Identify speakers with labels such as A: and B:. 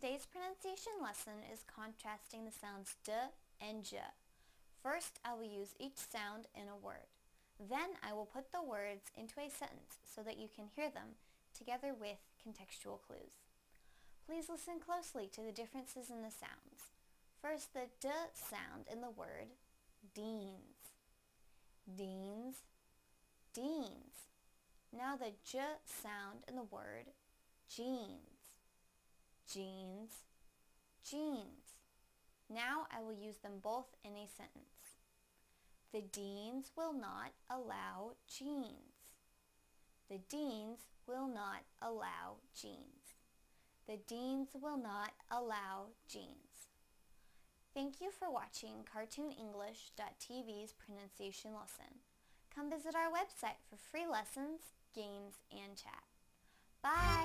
A: Today's pronunciation lesson is contrasting the sounds d and j. First, I will use each sound in a word. Then I will put the words into a sentence so that you can hear them together with contextual clues. Please listen closely to the differences in the sounds. First, the d sound in the word deans. Deans, deans. Now the j sound in the word jeans. Jeans, jeans. Now I will use them both in a sentence. The deans will not allow jeans. The deans will not allow jeans. The deans will not allow jeans. Thank you for watching CartoonEnglish.tv's pronunciation lesson. Come visit our website for free lessons, games, and chat. Bye!